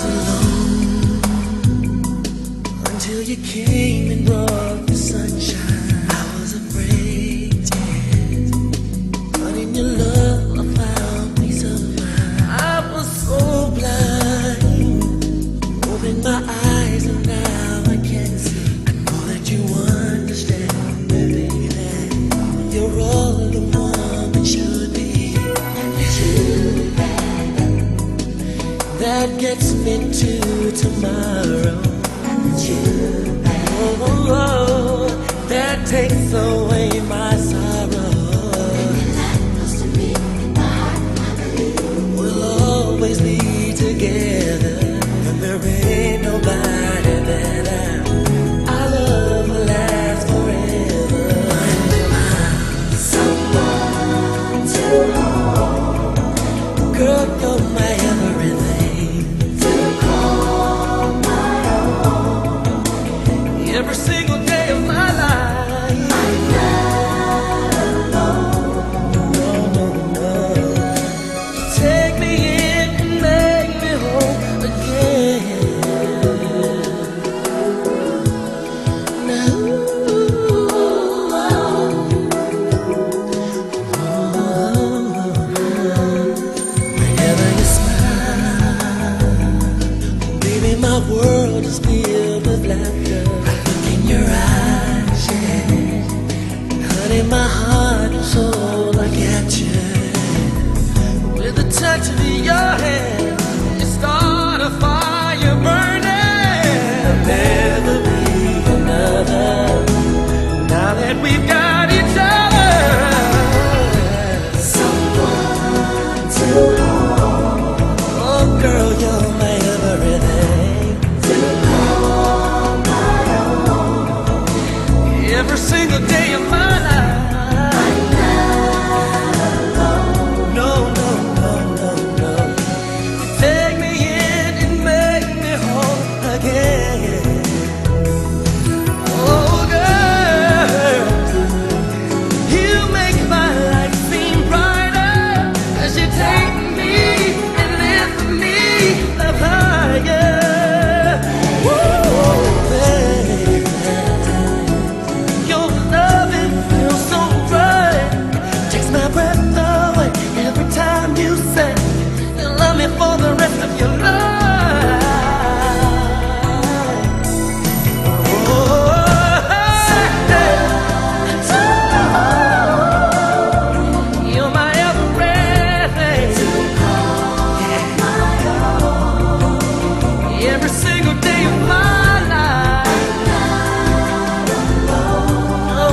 was alone until you came and brought the sunshine. I was afraid, yes, but in your love I found peace of mind. I was so blind, opened my eyes and now I can see. I know that you understand, baby, you're all the woman should be. That gets me to tomorrow. Oh, that takes away my sorrow. We'll always be together, and there ain't nobody that I love will last forever. Someone to hold, girl, you're my everything. Every single day of my life, I'm not alone. No, no, no. Take me in and make me whole again. Now, whenever you smile, baby, my world is filled with laughter. Your eyes, yeah. Honey, my heart and soul, I got you. With the touch of your hand, you start a fire burning. There'll never be another, now that we've got each other. Someone to hold. Oh, girl, you're my everything. Every single day of my life, I'm not alone. No, no, no, no, no. Take me in and make me whole again. Oh, girl, you make my life seem brighter as you take me and lift me up higher. Woo, baby. Your loving feels so right, takes my breath away every time you say you love me for the rest of your life. Oh, you're my everything. Every single day of my life. No,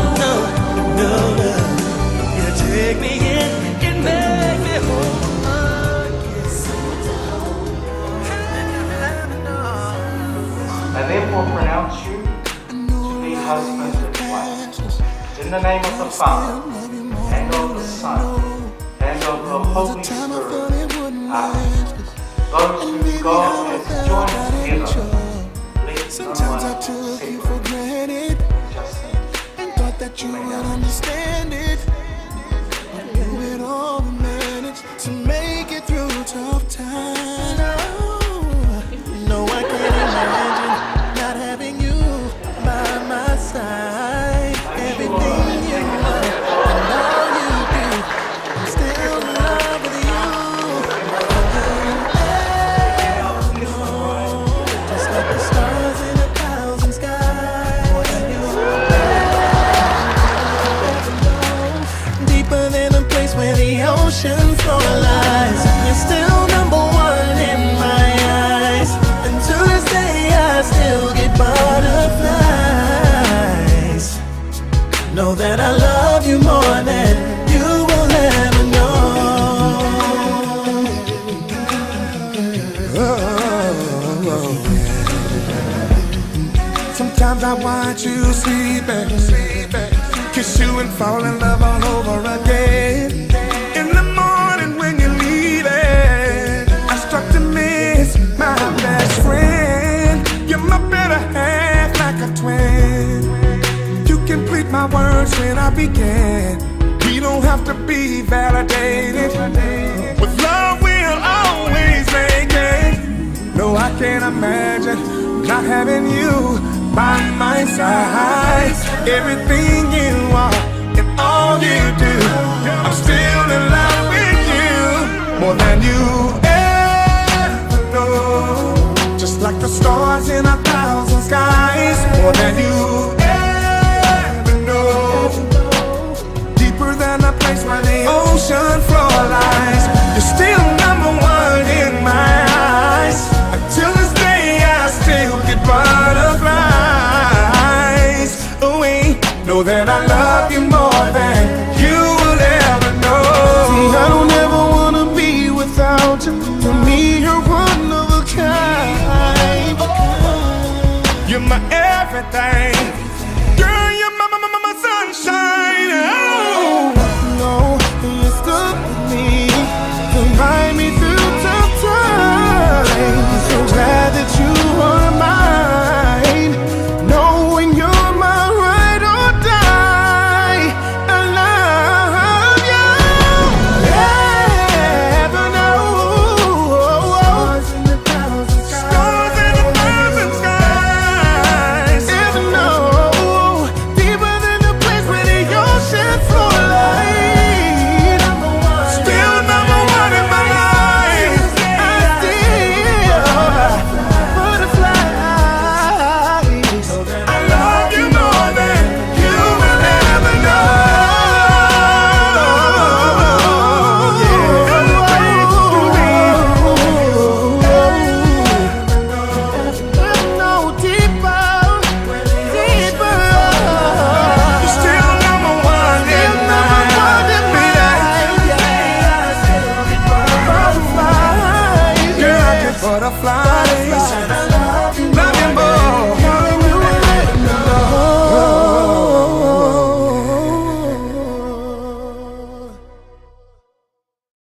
no, you take me in and make me whole I therefore pronounce you to be husband and wife, in the name of the Father, and of the Son, and of the Holy Spirit. Amen. Those whom God has joined together, let Sometimes I no one took you for separate. granted Just and thought that you would understand it. But you had all the managed to make it through tough times. No, I can't imagine not having you by my side. Everything you are and all you do, I'm still in love with you. Just like the stars in a thousand skies. Deeper than a place where the ocean floor lies. You're still number one in my eyes. And to this day I still get butterflies. Know that I love you more than you will ever know. Sometimes I watch you sleeping, kiss you and fall in love all over again. In the morning when you're leaving, I start to miss my best friend. You're my better half, like a twin. You complete my words when I begin. We don't have to be validated. With love we'll always make it. No, I can't imagine not having you by my side. Everything you are and all you do, I'm still in love with you more than you ever know. Just like the stars in 1,000 skies, more than you ever know. Deeper than the place where the ocean floor lies, you're still number one in my eyes. Until this day I still get butterflies. Oh, wait, know that I love you more than you will ever know. See, I don't ever wanna be without you. For me, you're one of a kind. You're my everything. Girl, you're my sunshine. Oh, no, you stood with me to ride me through tough times. So glad that you are mine. Knowing you're my ride or die. I love you. Never know. Stars in 1,000 skies. Never know. Deeper than the place where the ocean floor lies. Still number one in my life. I still butterflies. I love you more than you will ever know. No, deeper, deeper. You're still number one in my life. Butterflies. Girl, I get butterflies.